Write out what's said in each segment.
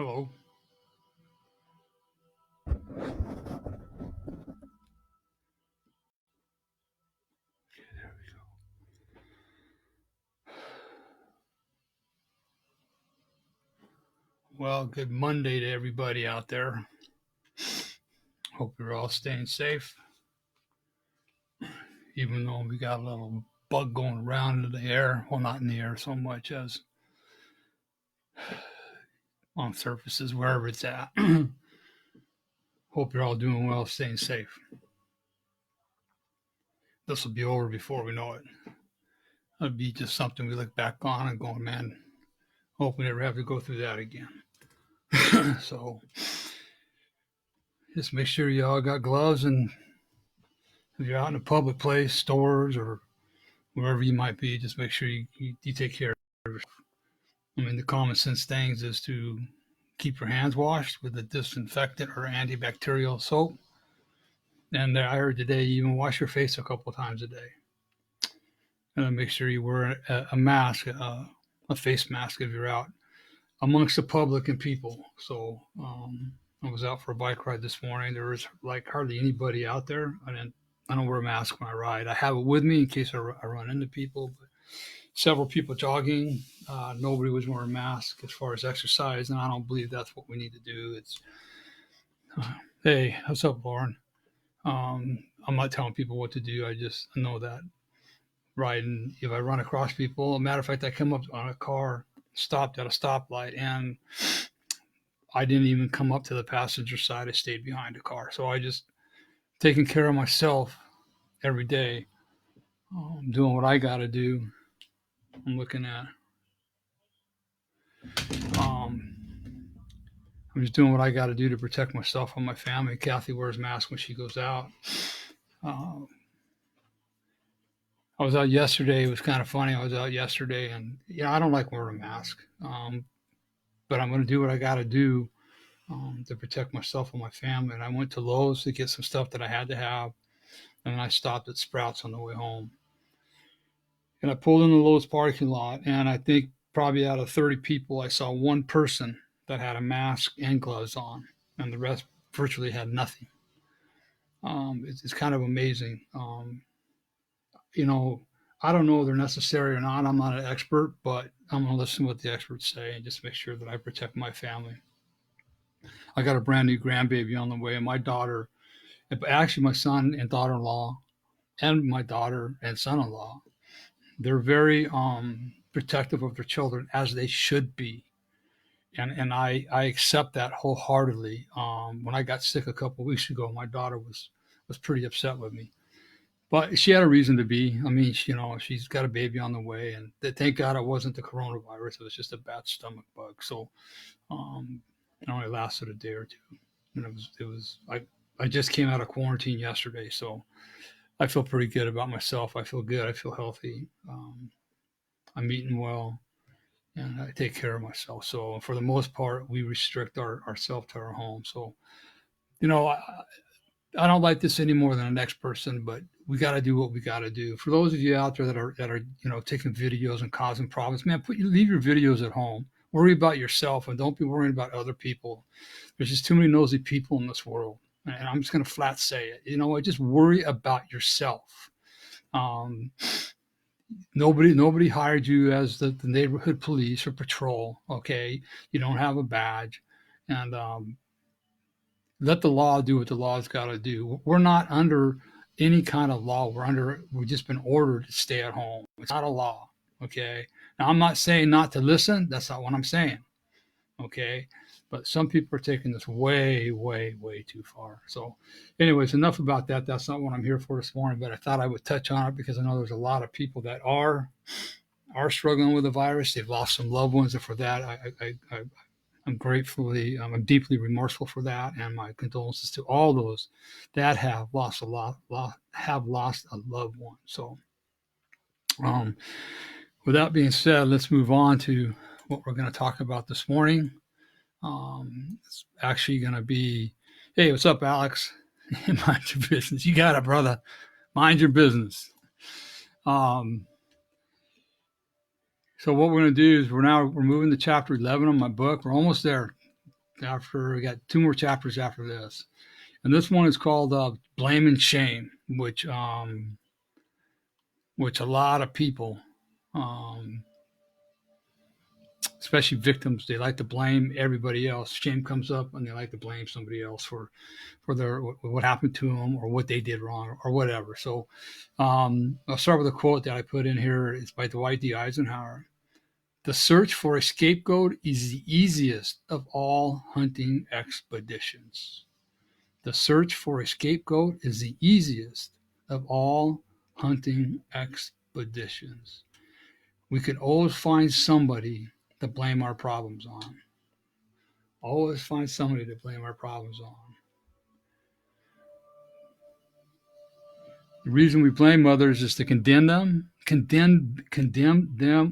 Hello. There we go. Well, good Monday to everybody out there. Hope you're all staying safe, even though we got a little bug going around in the air. Well, not in the air so much as on surfaces, wherever it's at. Hope you're all doing well, staying safe. This will be over before we know it. It'll be just something we look back on and go, man, hope we never have to go through that again. So just make sure you all got gloves, and if you're out in a public place, stores or wherever you might be, just make sure you take care of yourself. I mean, the common sense things is to keep your hands washed with a disinfectant or antibacterial soap. And I heard today you even wash your face a couple of times a day. And then make sure you wear a mask, a face mask if you're out amongst the public and people. So I was out for a bike ride this morning. There was like hardly anybody out there. I don't wear a mask when I ride. I have it with me in case I run into people. But several people jogging. Nobody was wearing a mask as far as exercise, and I don't believe that's what we need to do. Hey, what's up, Lauren? I'm not telling people what to do. I just know that riding, if I run across people, a matter of fact, I come up on a car, stopped at a stoplight, and I didn't even come up to the passenger side. I stayed behind the car. So I just taking care of myself every day, doing what I got to do. I'm looking at. Um, I'm just doing what I got to do to protect myself and my family. Kathy wears a mask when she goes out. Uh, I was out yesterday. It was kind of funny. I was out yesterday, and I don't like wearing a mask, but I'm going to do what I got to do to protect myself and my family. And I went to Lowe's to get some stuff that I had to have, and then I stopped at Sprouts on the way home. And I pulled in the Lowe's parking lot, and I think probably out of 30 people, I saw one person that had a mask and gloves on, and the rest virtually had nothing. It's kind of amazing. You know, I don't know if they're necessary or not. I'm not an expert, but I'm going to listen to what the experts say and just make sure that I protect my family. I got a brand new grandbaby on the way, and my daughter, actually my son and daughter-in-law, and my daughter and son-in-law, they're very protective of their children, as they should be. And I accept that wholeheartedly. When I got sick a couple of weeks ago, my daughter was pretty upset with me, but she had a reason to be. I mean, she's got a baby on the way, and thank God it wasn't the coronavirus. It was just a bad stomach bug. So it only lasted a day or two, and I just came out of quarantine yesterday, so I feel pretty good about myself. I feel good. I feel healthy. I'm eating well, and I take care of myself. So for the most part, we restrict ourselves to our home. So you know, I, I don't like this any more than the next person, but we got to do what we got to do. For those of you out there that are taking videos and causing problems, man, leave your videos at home. Worry about yourself and don't be worrying about other people. There's just too many nosy people in this world, and I'm just gonna flat say it. You know what? Just worry about yourself. Um, nobody hired you as the neighborhood police or patrol. Okay, you don't have a badge, and let the law do what the law's got to do. We're not under any kind of law. We've just been ordered to stay at home. It's not a law. Okay. Now I'm not saying not to listen. That's not what I'm saying. Okay. But some people are taking this way, way, way too far. So, anyways, enough about that. That's not what I'm here for this morning. But I thought I would touch on it because I know there's a lot of people that are struggling with the virus. They've lost some loved ones, and for that, I'm deeply remorseful for that, and my condolences to all those that have lost have lost a loved one. So, um, with that being said, let's move on to what we're going to talk about this morning. It's actually going to be, hey, what's up, Alex? Mind your business. You got it, brother. Mind your business. So what we're going to do is we're moving to chapter 11 of my book. We're almost there. After we got two more chapters after this, and this one is called "Blame and Shame," which a lot of people, um, especially victims, they like to blame everybody else. Shame comes up, and they like to blame somebody else for their what happened to them or what they did wrong or whatever. So I'll start with a quote that I put in here. It's by Dwight D. Eisenhower. The search for a scapegoat is the easiest of all hunting expeditions. The search for a scapegoat is the easiest of all hunting expeditions. We can always find somebody to blame our problems on. Always find somebody to blame our problems on. The reason we blame others is to condemn them,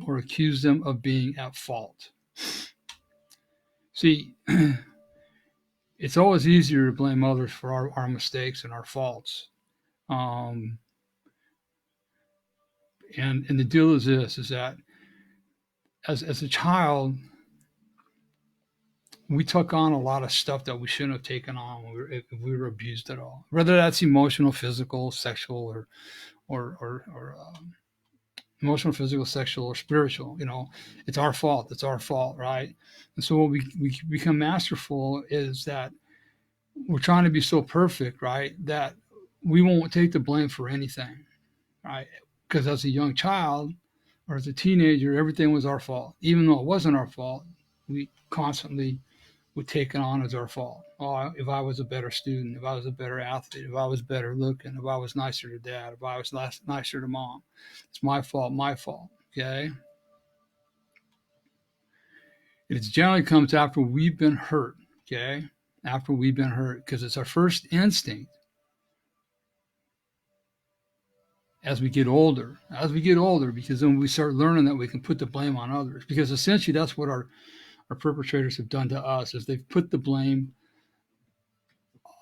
or accuse them of being at fault. See, it's always easier to blame others for our mistakes and our faults. Um, and the deal is this: is that as a child, we took on a lot of stuff that we shouldn't have taken on if we were abused at all, whether that's emotional, physical, sexual, or emotional, physical, sexual, or spiritual. It's our fault. It's our fault, right? And so what we become masterful is that we're trying to be so perfect, right, that we won't take the blame for anything, right? Because as a young child or as a teenager, everything was our fault. Even though it wasn't our fault, we constantly would take it on as our fault. Oh, if I was a better student, if I was a better athlete, if I was better looking, if I was nicer to dad, if I was nicer to mom, it's my fault, okay? It generally comes after we've been hurt, okay? After we've been hurt, because it's our first instinct as we get older, because then we start learning that we can put the blame on others, because essentially that's what our perpetrators have done to us, is they've put the blame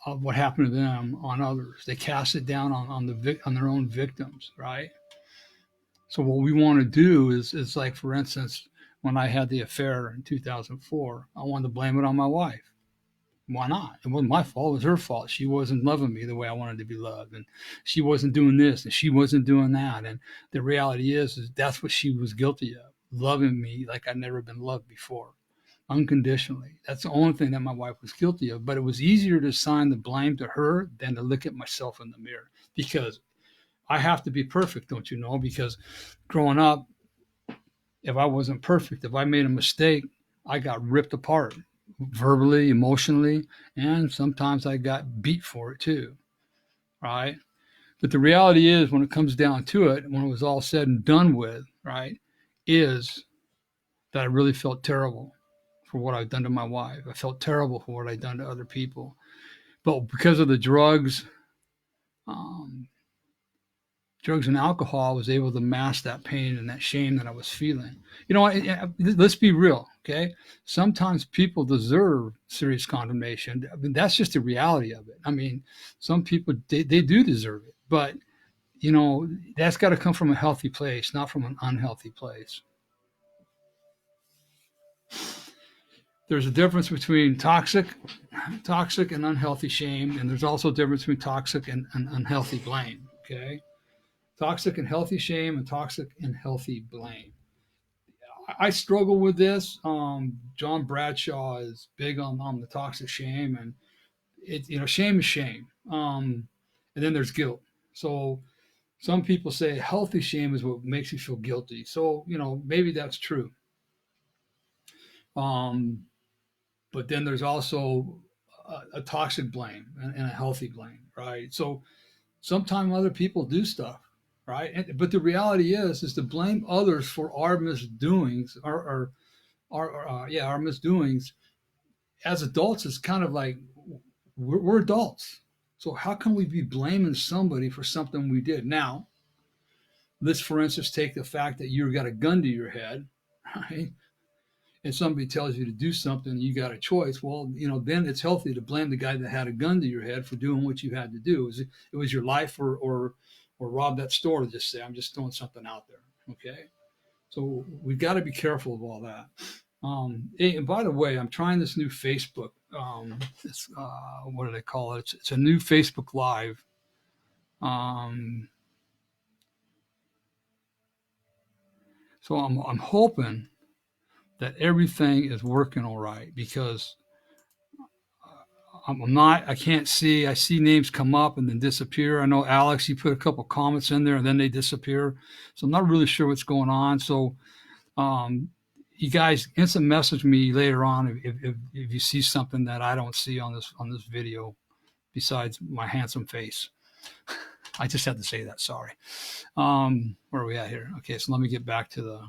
of what happened to them on others. They cast it down on their own victims, right? So what we want to do is like, for instance, when I had the affair in 2004, I wanted to blame it on my wife. Why not? It wasn't my fault. It was her fault. She wasn't loving me the way I wanted to be loved, and she wasn't doing this, and she wasn't doing that. And the reality is that's what she was guilty of, loving me like I'd never been loved before, unconditionally. That's the only thing that my wife was guilty of. But it was easier to assign the blame to her than to look at myself in the mirror, because I have to be perfect, don't you know? Because growing up, if I wasn't perfect, if I made a mistake, I got ripped apart verbally, emotionally, and sometimes I got beat for it too, right? But the reality is, when it comes down to it, when it was all said and done with, right, is that I really felt terrible for what I've done to my wife. I felt terrible for what I'd done to other people. But because of the um, drugs and alcohol, I was able to mask that pain and that shame that I was feeling. Let's be real, okay? Sometimes people deserve serious condemnation. I mean, that's just the reality of it. I mean, some people, they do deserve it. But, that's got to come from a healthy place, not from an unhealthy place. There's a difference between toxic and unhealthy shame, and there's also a difference between toxic and unhealthy blame, okay? Toxic and healthy shame, and toxic and healthy blame. I struggle with this. John Bradshaw is big on the toxic shame, and shame is shame. And then there's guilt. So some people say healthy shame is what makes you feel guilty. So maybe that's true. But then there's also a toxic blame and a healthy blame, right? So sometimes other people do stuff, right? But the reality is to blame others for our misdoings, our misdoings as adults is kind of like, we're adults. So how can we be blaming somebody for something we did? Now, let's, for instance, take the fact that you got a gun to your head, right? And somebody tells you to do something, you got a choice. Well, then it's healthy to blame the guy that had a gun to your head for doing what you had to do. It was your life, or rob that store, to just say, I'm just throwing something out there. Okay. So we've got to be careful of all that. And by the way, I'm trying this new Facebook. It's what do they call it? It's a new Facebook Live. Um, so I'm hoping that everything is working all right because I'm not. I can't see. I see names come up and then disappear. I know Alex. You put a couple comments in there and then they disappear. So I'm not really sure what's going on. So um, you guys instant message me later on if you see something that I don't see on this video besides my handsome face. I just had to say that. Sorry. Where are we at here? Okay, so let me get back to the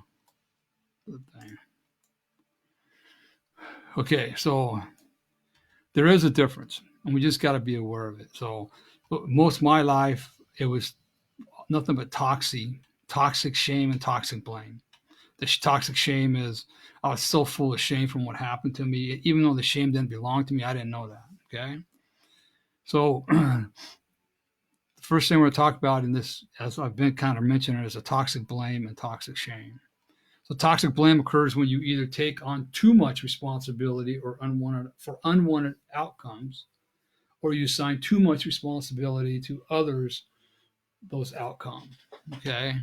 thing. Okay, so there is a difference, and we just got to be aware of it. So most of my life, it was nothing but toxic shame and toxic blame. The toxic shame is I was so full of shame from what happened to me, even though the shame didn't belong to me. I didn't know that. Okay, so the first thing we're going to talk about in this, as I've been kind of mentioning, is a toxic blame and toxic shame. So toxic blame occurs when you either take on too much responsibility or unwanted outcomes, or you assign too much responsibility to others those outcomes. Okay.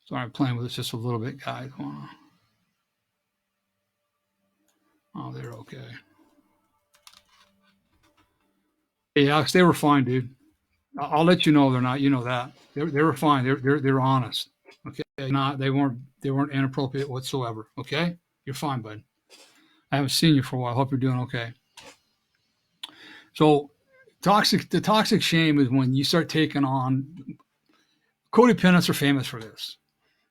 Sorry, I'm playing with this just a little bit, guys. Oh, they're okay. Hey, Alex, they were fine, dude. I'll let you know they're not. You know that they were fine. They're honest. Okay, not they weren't inappropriate whatsoever. Okay, you're fine, bud. I haven't seen you for a while. Hope you're doing okay. So, the toxic shame is when you start taking on codependents are famous for this.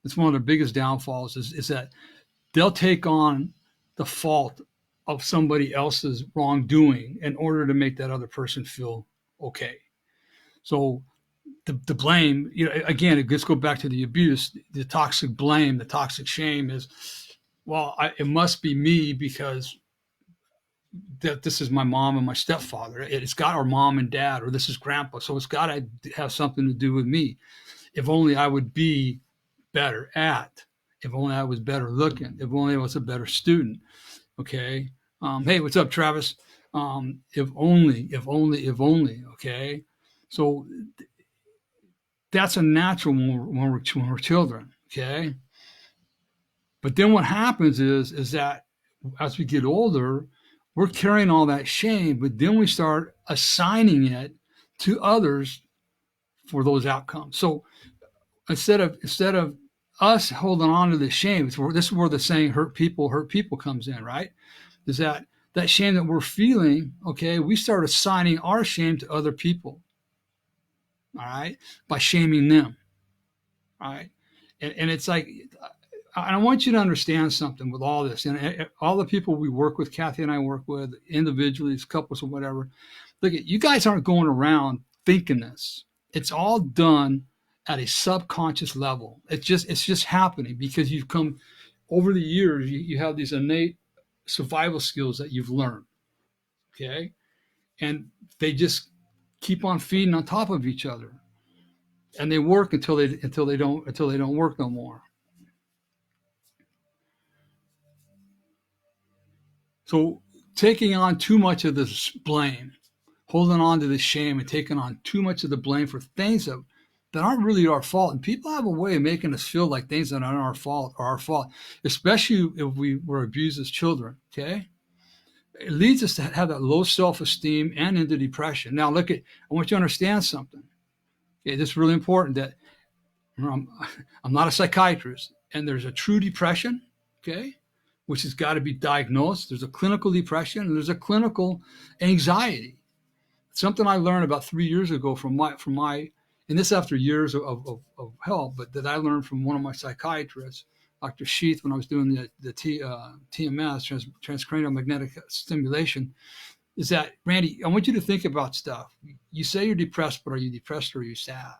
It's one of their biggest downfalls is that they'll take on the fault of somebody else's wrongdoing in order to make that other person feel okay. So the blame, again, it just go back to the abuse, the toxic blame, the toxic shame is, well, it must be me because that this is my mom and my stepfather. It's got our mom and dad, or this is grandpa. So it's got to have something to do with me. If only I would be better at, if only I was better looking, if only I was a better student. Okay. Hey, what's up, Travis? If only. Okay. So that's a natural when we're children. Okay. But then what happens is that as we get older, we're carrying all that shame, but then we start assigning it to others for those outcomes. So instead of us holding on to the shame, this is where the saying hurt people comes in, right? Is that shame that we're feeling, okay, we start assigning our shame to other people, all right, by shaming them, all right? And it's like, I want you to understand something with all this, and all the people we work with, Kathy and I work with, individually, couples or whatever. Look, you guys aren't going around thinking this. It's all done at a subconscious level. It's just happening because you've come over the years. You have these innate survival skills that you've learned. Okay, and they just keep on feeding on top of each other, and they work until they don't work no more. So taking on too much of this blame, holding on to the shame, and taking on too much of the blame for things that aren't really our fault. And people have a way of making us feel like things that aren't our fault are our fault, especially if we were abused as children. Okay, it leads us to have that low self-esteem and into depression. Now, I want you to understand something. Okay, this is really important. That I'm not a psychiatrist, and there's a true depression. Okay, which has got to be diagnosed. There's a clinical depression and there's a clinical anxiety. Something I learned about 3 years ago from my, and this after years of help, but that I learned from one of my psychiatrists, Dr. Sheath, when I was doing the TMS, transcranial magnetic stimulation, is that, Randy, I want you to think about stuff. You say you're depressed, but are you depressed or are you sad?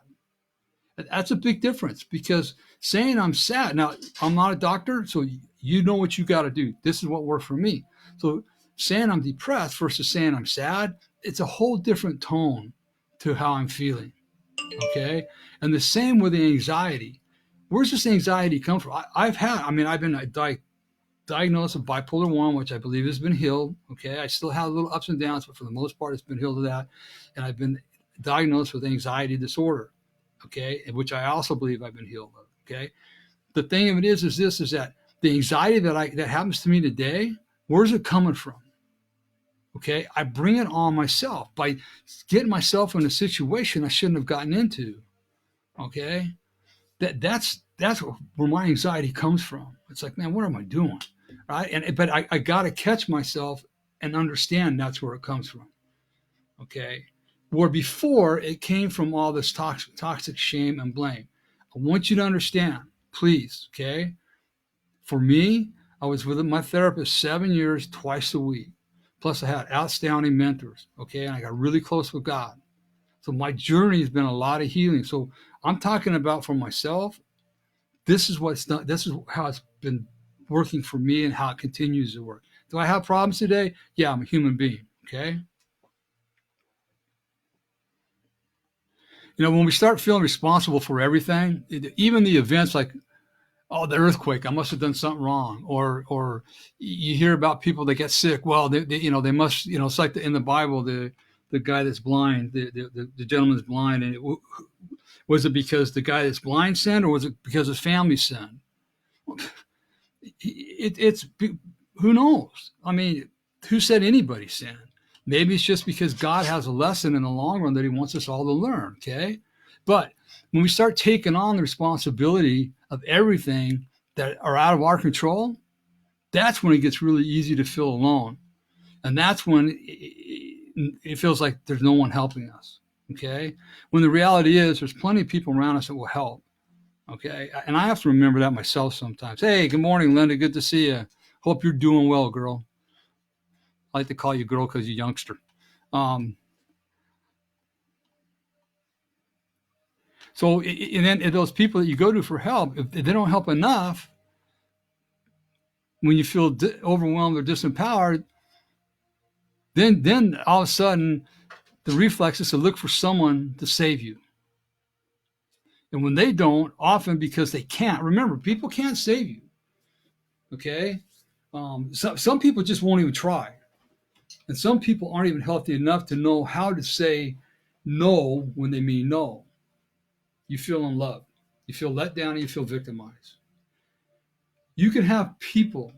That's a big difference, because saying I'm sad, now I'm not a doctor, so you know what you got to do. This is what worked for me. So saying I'm depressed versus saying I'm sad, it's a whole different tone to how I'm feeling. Okay. And the same with the anxiety. Where's this anxiety come from? I've been diagnosed with bipolar 1, which I believe has been healed. Okay. I still have little ups and downs, but for the most part, it's been healed of that. And I've been diagnosed with anxiety disorder. Okay. Which I also believe I've been healed of. Okay. The thing of it is that the anxiety that happens to me today, where's it coming from? Okay. I bring it on myself by getting myself in a situation I shouldn't have gotten into. Okay. That's where my anxiety comes from. It's like, man, what am I doing? Right. But I got to catch myself and understand that's where it comes from. Okay. Where before it came from all this toxic shame and blame. I want you to understand, please. Okay. For me, I was with my therapist 7 years, twice a week. Plus I had outstanding mentors. Okay. And I got really close with God. So my journey has been a lot of healing. So I'm talking about for myself. This is what's done. This is how it's been working for me and how it continues to work. Do I have problems today? Yeah, I'm a human being. Okay. When we start feeling responsible for everything, even the events like, oh, the earthquake, I must have done something wrong. Or you hear about people that get sick. Well, they must, it's like in the Bible, the guy that's blind, the gentleman's blind. And was it because the guy that's blind sinned, or was it because his family sinned? It's who knows? I mean, who said anybody sinned? Maybe it's just because God has a lesson in the long run that he wants us all to learn, okay? But when we start taking on the responsibility of everything that are out of our control, that's when it gets really easy to feel alone. And that's when it feels like there's no one helping us, okay? When the reality is there's plenty of people around us that will help. Okay. And I have to remember that myself sometimes. Hey, good morning, Linda. Good to see you. Hope you're doing well, girl. I like to call you girl because you're a youngster. And then those people that you go to for help, if they don't help enough, when you feel overwhelmed or disempowered, then all of a sudden the reflex is to look for someone to save you. And when they don't, often because they can't, remember, people can't save you. Okay. Some people just won't even try. And some people aren't even healthy enough to know how to say no when they mean no. You feel unloved. You feel let down and you feel victimized. You can have people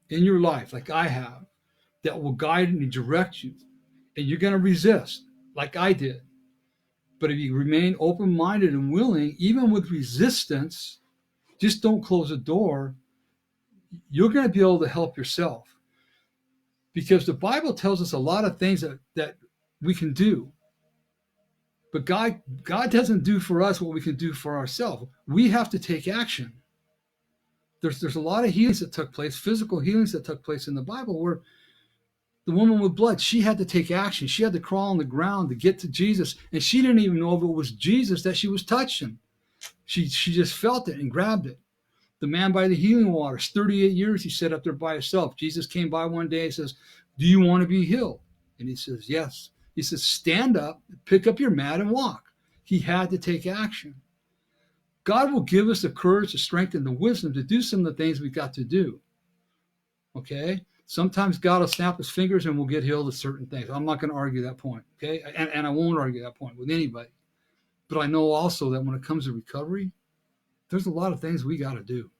in your life, like I have, that will guide and direct you. And you're going to resist, like I did. But if you remain open-minded and willing, even with resistance, just don't close the door, you're going to be able to help yourself. Because the Bible tells us a lot of things that we can do. But God doesn't do for us what we can do for ourselves. We have to take action. There's a lot of healings that took place, physical healings that took place in the Bible, where the woman with blood, she had to take action. She had to crawl on the ground to get to Jesus. And she didn't even know if it was Jesus that she was touching. She just felt it and grabbed it. The man by the healing waters, 38 years he sat up there by himself. Jesus came by one day and says, do you want to be healed? And he says, yes. He says, stand up, pick up your mat and walk. He had to take action. God will give us the courage, the strength, and the wisdom to do some of the things we've got to do. Okay? Sometimes God will snap his fingers and we'll get healed of certain things. I'm not going to argue that point. Okay? And I won't argue that point with anybody. But I know also that when it comes to recovery, there's a lot of things we got to do.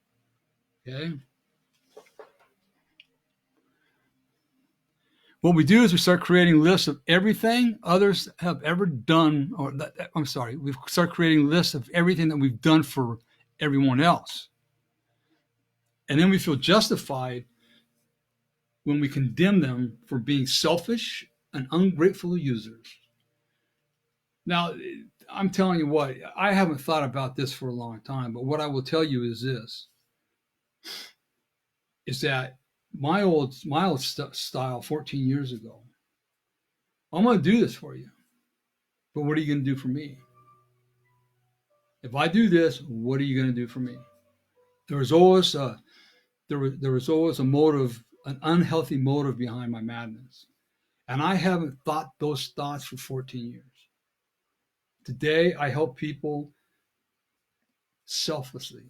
Okay? What we do is we start creating lists of everything others have ever done, we start creating lists of everything that we've done for everyone else. And then we feel justified when we condemn them for being selfish and ungrateful users. Now, I'm telling you what, I haven't thought about this for a long time, but what I will tell you is this, is that my old style 14 years ago, I'm going to do this for you, but what are you going to do for me? If I do this, what are you going to do for me? There was always a motive, an unhealthy motive behind my madness. And I haven't thought those thoughts for 14 years. Today, I help people selflessly.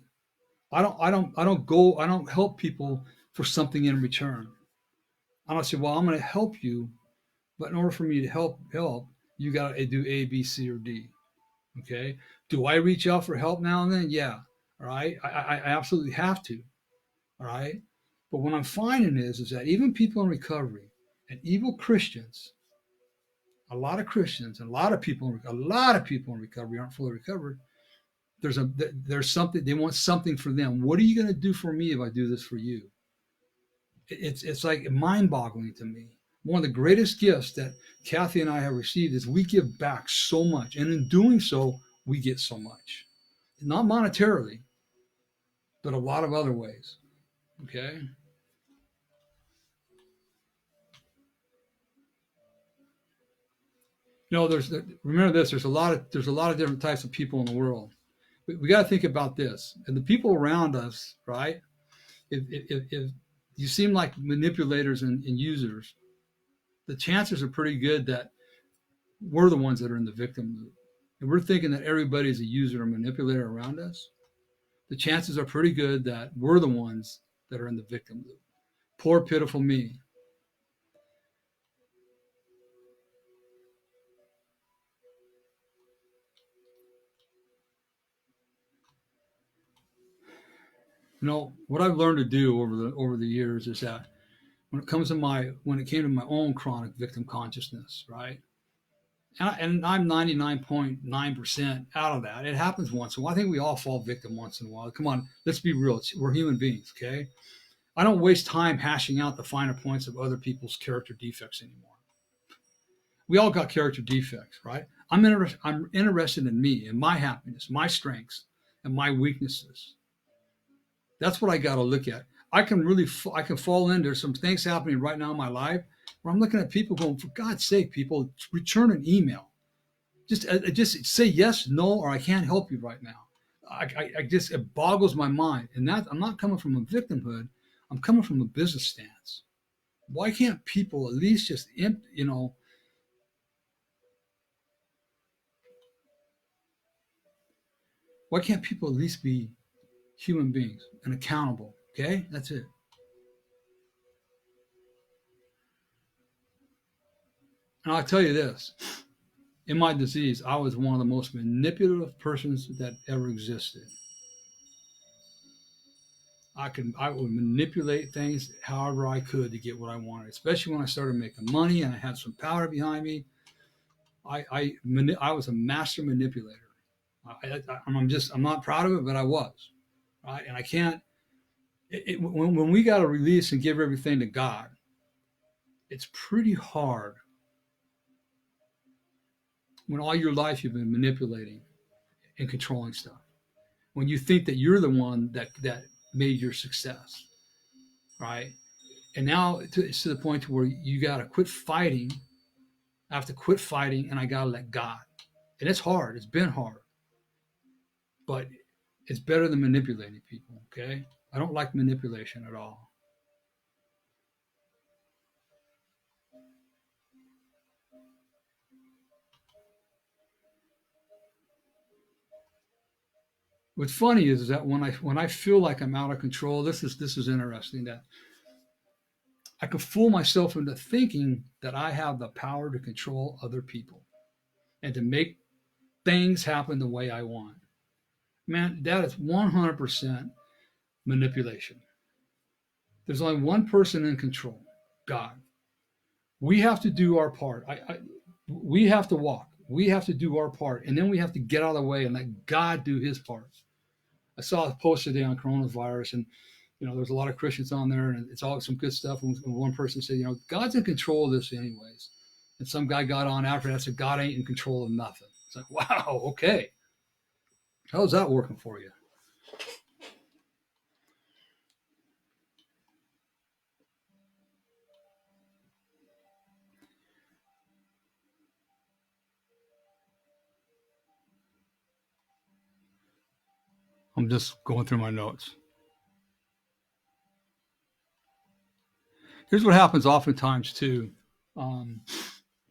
I don't help people for something in return. I don't say, well, I'm going to help you, but in order for me to help, you got to do A, B, C, or D. Okay. Do I reach out for help now and then? Yeah. All right. I absolutely have to. All right. But what I'm finding is that even people in recovery and evil Christians, a lot of Christians and a lot of people in recovery aren't fully recovered. There's something they want something for them. What are you going to do for me if I do this for you? It's like mind-boggling to me. One of the greatest gifts that Kathy and I have received is we give back so much, and in doing so, we get so much. Not monetarily, but a lot of other ways. Okay. There's remember this. There's a lot of different types of people in the world. We got to think about this, and the people around us, right? If you seem like manipulators and users, the chances are pretty good that we're the ones that are in the victim loop. And we're thinking that everybody's a user or manipulator around us, the chances are pretty good that we're the ones that are in the victim loop. Poor, pitiful me. What I've learned to do over the years is that when it came to my own chronic victim consciousness, right? And I'm 99.9% out of that. It happens once in a while. I think we all fall victim once in a while. Come on, let's be real. We're human beings, okay? I don't waste time hashing out the finer points of other people's character defects anymore. We all got character defects, right? I'm interested in me and my happiness, my strengths, and my weaknesses. That's what I got to look at. I can fall into some things happening right now in my life where I'm looking at people going, for God's sake, people, return an email. Just say yes, no, or I can't help you right now. I just, it boggles my mind. And that I'm not coming from a victimhood. I'm coming from a business stance. Why can't people at least why can't people at least be human beings and accountable? Okay, that's it. And I'll tell you this: in my disease, I was one of the most manipulative persons that ever existed. I would manipulate things however I could to get what I wanted, especially when I started making money and I had some power behind me. I was a master manipulator. I'm not proud of it, but I was, right? And I can't. When we got to release and give everything to God, it's pretty hard when all your life you've been manipulating and controlling stuff. When you think that you're the one that made your success, right? And now it's to the point where you got to quit fighting. I have to quit fighting, and I got to let God. And it's hard. It's been hard, but it's better than manipulating people. Okay, I don't like manipulation at all. What's funny is that when I feel like I'm out of control, this is interesting that I can fool myself into thinking that I have the power to control other people and to make things happen the way I want. Man, that is 100% manipulation. There's only one person in control, God. We have to do our part. We have to walk. We have to do our part, and then we have to get out of the way and let God do His part. I saw a post today on coronavirus, and there's a lot of Christians on there, and it's all some good stuff. And one person said, God's in control of this anyways. And some guy got on after that and said, God ain't in control of nothing. It's like, wow, okay. How's that working for you? I'm just going through my notes. Here's what happens oftentimes too. Um,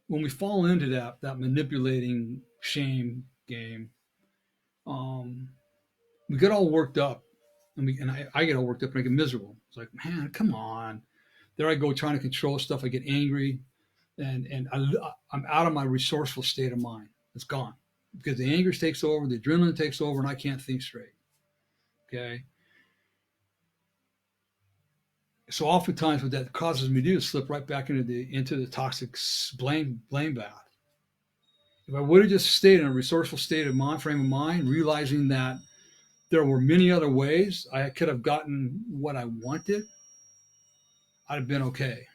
when we fall into that manipulating shame game, um, we get all worked up, and I get all worked up and I get miserable. It's like, man, come on. There I go trying to control stuff. I get angry, and I'm out of my resourceful state of mind. It's gone because the anger takes over, the adrenaline takes over, and I can't think straight. Okay. So oftentimes what that causes me to do is slip right back into the toxic blame bath. If I would have just stayed in a resourceful state of mind, frame of mind, realizing that there were many other ways I could have gotten what I wanted, I'd have been okay.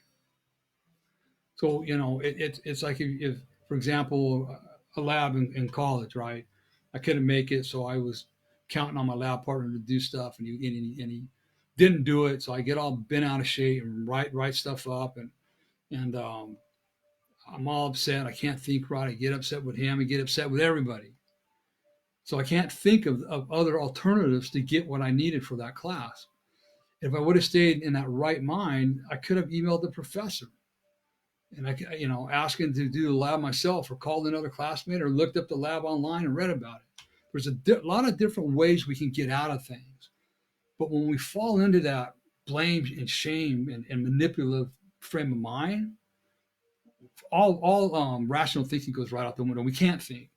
So it's like if for example, a lab in college, right? I couldn't make it, so I was counting on my lab partner to do stuff, and he didn't do it. So I get all bent out of shape and write stuff up, and I'm all upset. I can't think right. I get upset with him. I get upset with everybody. So I can't think of other alternatives to get what I needed for that class. If I would have stayed in that right mind, I could have emailed the professor and asking to do the lab myself, or called another classmate, or looked up the lab online and read about it. There's a lot of different ways we can get out of things. But when we fall into that blame and shame and manipulative frame of mind, all rational thinking goes right out the window. We can't think.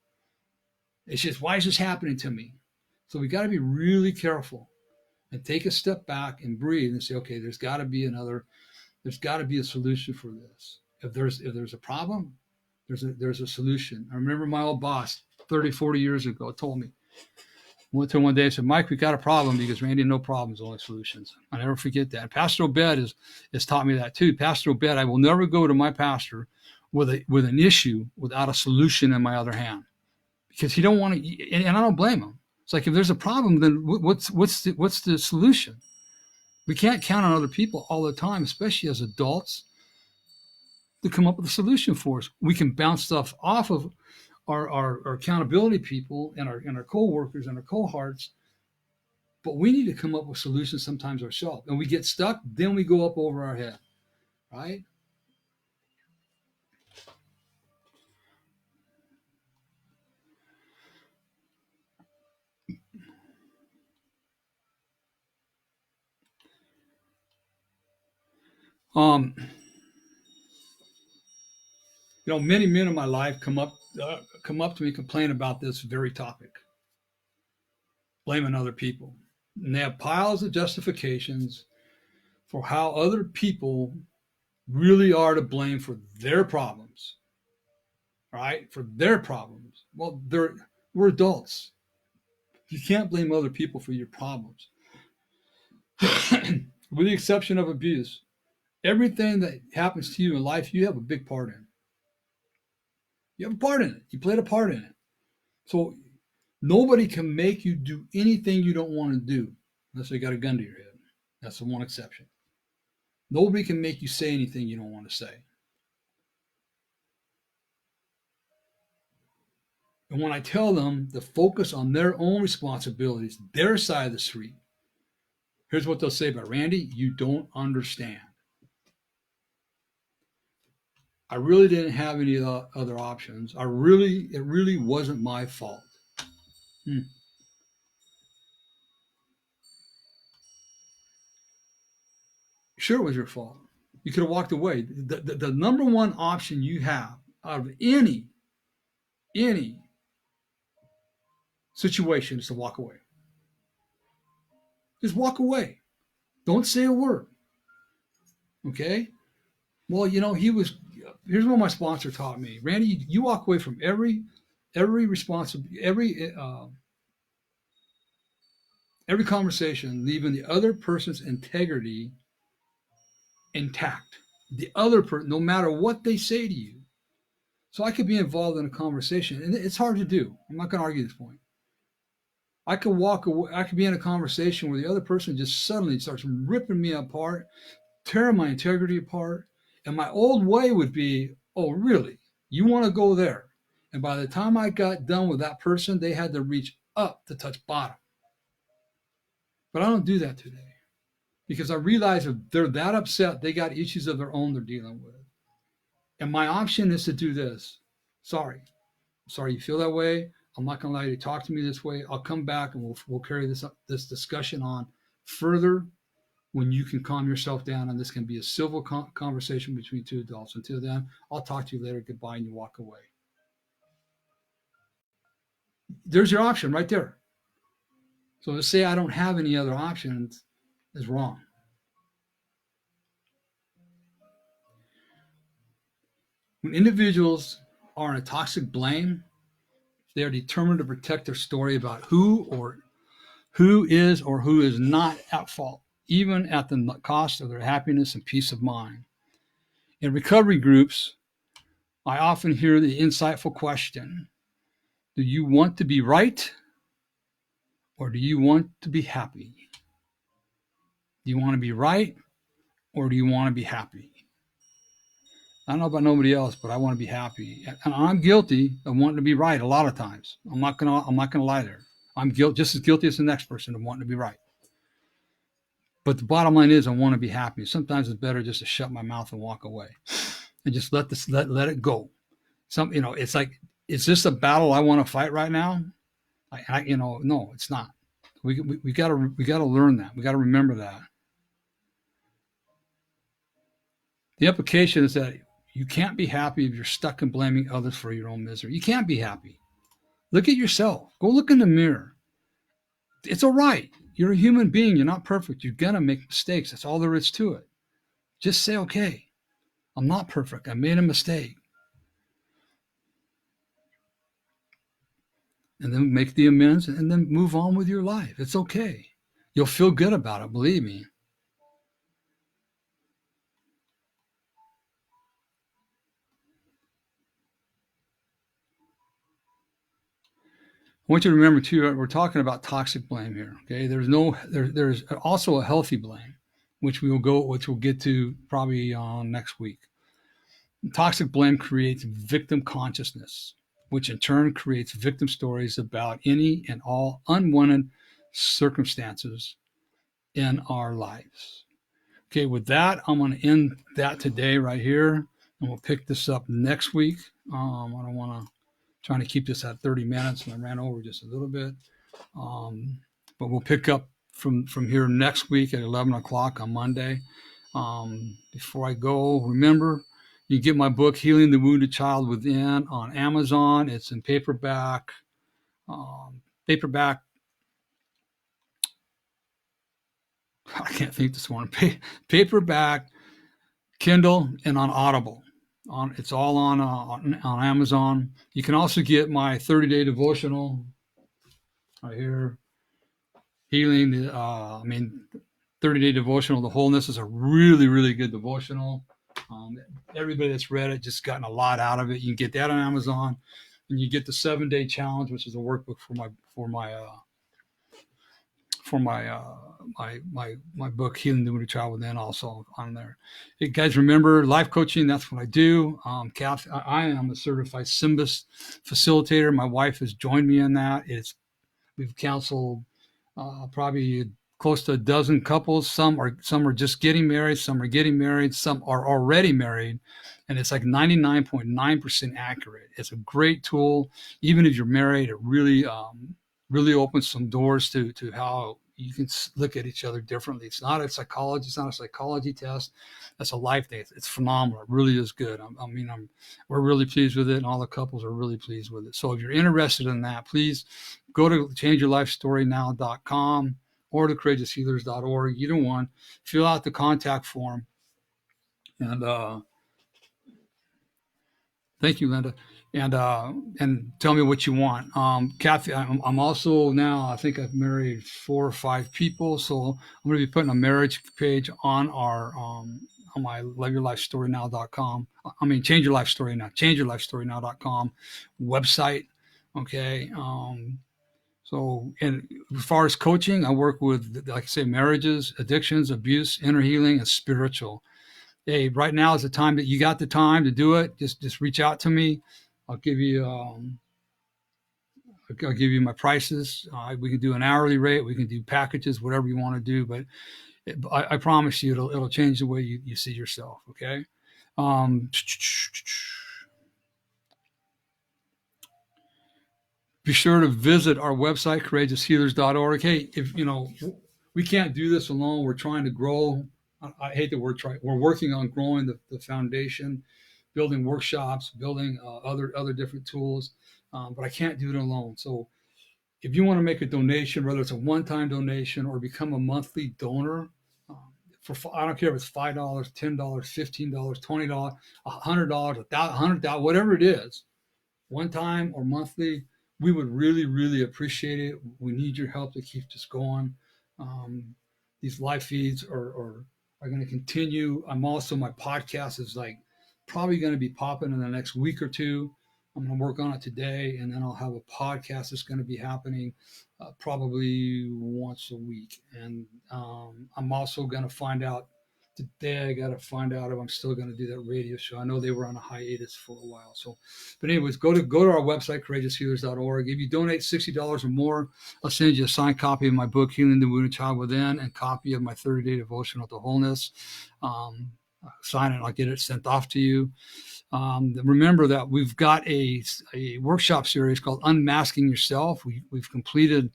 It's just, why is this happening to me? So we got to be really careful and take a step back and breathe and say, okay, there's got to be a solution for this. If there's a problem, there's a solution. I remember my old boss 30, 40 years ago told me, went to him one day and said, Mike, we got a problem, because Randy, no problems, only solutions. I never forget that. Pastor Obed has taught me that too. Pastor Obed, I will never go to my pastor with an issue without a solution in my other hand, because he don't want to, and I don't blame him. It's like, if there's a problem, then what's the solution? We can't count on other people all the time, especially as adults, to come up with a solution for us. We can bounce stuff off of our accountability people and our co-workers and our cohorts, but we need to come up with solutions sometimes ourselves. And we get stuck, then we go up over our head, right? Um, many men in my life come up to me, complain about this very topic, blaming other people, and they have piles of justifications for how other people really are to blame for their problems, right? For their problems. Well, we're adults. You can't blame other people for your problems, with the exception of abuse. Everything that happens to you in life, you have a big part in. You have a part in it. You played a part in it. So nobody can make you do anything you don't want to do unless they got a gun to your head. That's the one exception. Nobody can make you say anything you don't want to say. And when I tell them to focus on their own responsibilities, their side of the street, here's what they'll say about, Randy, you don't understand. I really didn't have any other options. It really wasn't my fault. Sure, it was your fault. You could have walked away. The number one option you have out of any situation is to walk away. Just walk away. Don't say a word. Okay? Well, here's what my sponsor taught me. Randy, you walk away from every conversation, leaving the other person's integrity intact. The other person, no matter what they say to you. So I could be involved in a conversation, and it's hard to do. I'm not going to argue this point. I could walk away. I could be in a conversation where the other person just suddenly starts ripping me apart, tearing my integrity apart. And my old way would be, oh, really? You want to go there? And by the time I got done with that person, they had to reach up to touch bottom. But I don't do that today, because I realize if they're that upset, they got issues of their own they're dealing with. And my option is to do this. Sorry you feel that way. I'm not going to allow you to talk to me this way. I'll come back and we'll carry this discussion on further when you can calm yourself down, and this can be a civil conversation between two adults. Until then, I'll talk to you later. Goodbye, and you walk away. There's your option right there. So to say I don't have any other options is wrong. When individuals are in a toxic blame, they are determined to protect their story about who is or who is not at fault, even at the cost of their happiness and peace of mind. In recovery groups, I often hear the insightful question, do you want to be right or do you want to be happy? Do you want to be right or do you want to be happy? I don't know about nobody else, but I want to be happy. And I'm guilty of wanting to be right a lot of times. I'm not gonna lie there. I'm just as guilty as the next person of wanting to be right. But the bottom line is I want to be happy. Sometimes it's better just to shut my mouth and walk away and just let it go. It's like, is this a battle I want to fight right now? No, it's not. We gotta learn that. We gotta remember that. The implication is that you can't be happy if you're stuck in blaming others for your own misery. You can't be happy. Look at yourself. Go look in the mirror. It's all right. You're a human being. You're not perfect. You're going to make mistakes. That's all there is to it. Just say, okay, I'm not perfect. I made a mistake. And then make the amends and then move on with your life. It's okay. You'll feel good about it, believe me. I want you to remember too, we're talking about toxic blame here. Okay, there's also a healthy blame, which we'll get to probably next week. Toxic blame creates victim consciousness, which in turn creates victim stories about any and all unwanted circumstances in our lives. Okay, with that, I'm going to end that today right here, and we'll pick this up next week. I don't want to trying to keep this at 30 minutes, and I ran over just a little bit. But we'll pick up from here next week at 11 o'clock on Monday. Before I go, remember, you can get my book, Healing the Wounded Child Within, on Amazon. It's in paperback. I can't think this one. Paperback, Kindle, and on Audible. It's all on Amazon. You can also get my 30-day devotional right here. Healing the 30-day devotional. The Wholeness is a really, really good devotional. Everybody that's read it just gotten a lot out of it. You can get that on Amazon, and you get the 7-day challenge, which is a workbook for my book, Healing the Wounded Child Within, also on there. Hey, guys, remember, life coaching, that's what I do. I am a certified SYMBIS facilitator. My wife has joined me in that. We've counseled probably close to a dozen couples. Some are just getting married. Some are getting married. Some are already married. And it's like 99.9% accurate. It's a great tool. Even if you're married, it really opens some doors to how you can look at each other differently. It's not a psychology test. That's a life test. It's phenomenal. It really is good. We're really pleased with it, and all the couples are really pleased with it. So if you're interested in that, please go to changeyourlifestorynow.com or to courageoushealers.org, either one. Fill out the contact form. And thank you, Linda. And tell me what you want. Kathy, I'm also now, I think I've married 4 or 5 people. So I'm going to be putting a marriage page on on my loveyourlifestorynow.com. changeyourlifestorynow.com website. Okay. So, and as far as coaching, I work with, like I say, marriages, addictions, abuse, inner healing, and spiritual. Hey, right now is the time that you got the time to do it. Just reach out to me. I'll give you my prices. We can do an hourly rate. We can do packages, whatever you want to do. But I promise you, it'll change the way you see yourself. Okay. Be sure to visit our website, courageoushealers.org. Hey, if we can't do this alone, we're trying to grow. I hate the word try. We're working on growing the foundation, building workshops, building other different tools, but I can't do it alone. So if you want to make a donation, whether it's a one-time donation or become a monthly donor, for I don't care if it's $5, $10, $15, $20, $100, $100, whatever it is, one time or monthly, we would really, really appreciate it. We need your help to keep this going. These live feeds are going to continue. My podcast is like probably going to be popping in the next week or two. I'm going to work on it today, and then I'll have a podcast that's going to be happening probably once a week. And I'm also going to find out today. I got to find out if I'm still going to do that radio show. I know they were on a hiatus for a while. So, but anyways, go to our website, courageoushealers.org. If you donate $60 or more, I'll send you a signed copy of my book, Healing the Wounded Child Within, and copy of my 30-day devotional to wholeness. Sign it, I'll get it sent off to you. Remember that we've got a workshop series called Unmasking Yourself. We've completed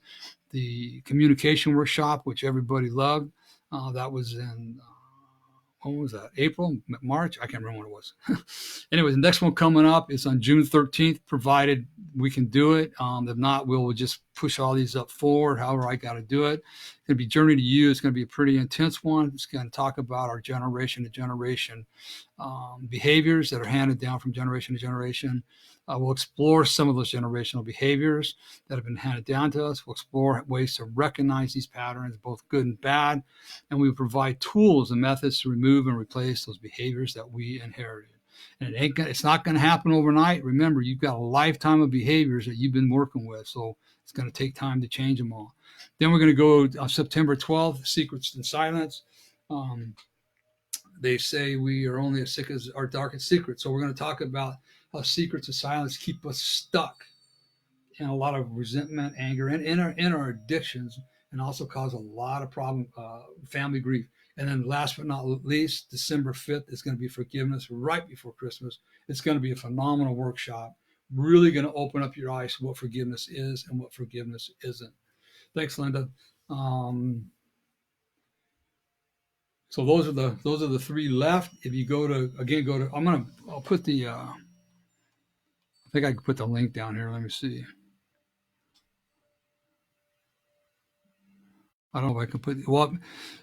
the communication workshop, which everybody loved. That was in, when was that? April, March? I can't remember what it was. Anyway, the next one coming up is on June 13th, provided we can do it. If not, we'll just push all these up forward, however I got to do it. It's going to be Journey to You. It's going to be a pretty intense one. It's going to talk about our generation to generation behaviors that are handed down from generation to generation. We'll explore some of those generational behaviors that have been handed down to us. We'll explore ways to recognize these patterns, both good and bad, and we provide tools and methods to remove and replace those behaviors that we inherited. And it's not going to happen overnight. Remember, you've got a lifetime of behaviors that you've been working with, so it's going to take time to change them all. Then we're going to go on September 12th, Secrets in Silence. They say we are only as sick as our darkest secrets. So we're going to talk about how secrets of silence keep us stuck in a lot of resentment, anger, and in our addictions, and also cause a lot of problem, family grief. And then last but not least, December 5th is going to be forgiveness right before Christmas. It's going to be a phenomenal workshop, really going to open up your eyes to what forgiveness is and what forgiveness isn't. Thanks, Linda. So those are the three left. If you I'll put the I think I can put the link down here. Let me see. I don't know if I can put, well,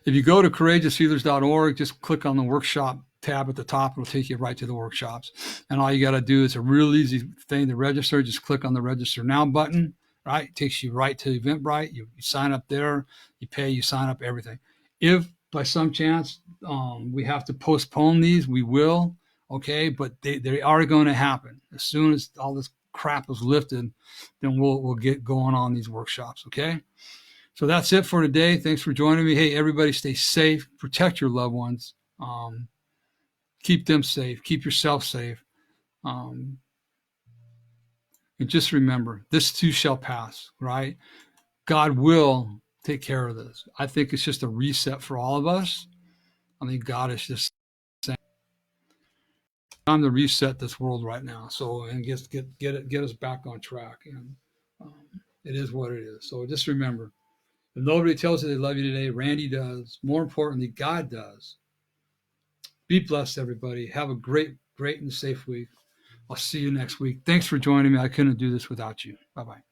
if you go to courageoushealers.org, just click on the workshop tab at the top. It'll take you right to the workshops. And all you got to do is a real easy thing to register. Just click on the register now button, right? It takes you right to Eventbrite. You sign up there, you pay, you sign up, everything. If by some chance we have to postpone these, we will, okay? But they are going to happen. As soon as all this crap is lifted, then we'll get going on these workshops, okay? So that's it for today. Thanks for joining me. Hey, everybody, stay safe. Protect your loved ones. Keep them safe. Keep yourself safe. And just remember, this too shall pass, right? God will take care of this. I think it's just a reset for all of us. I think God is just saying, time to reset this world right now. So, and get us back on track. And it is what it is. So just remember, if nobody tells you they love you today, Randy does. More importantly, God does. Be blessed, everybody. Have a great and safe week. I'll see you next week. Thanks for joining me. I couldn't do this without you. Bye-bye.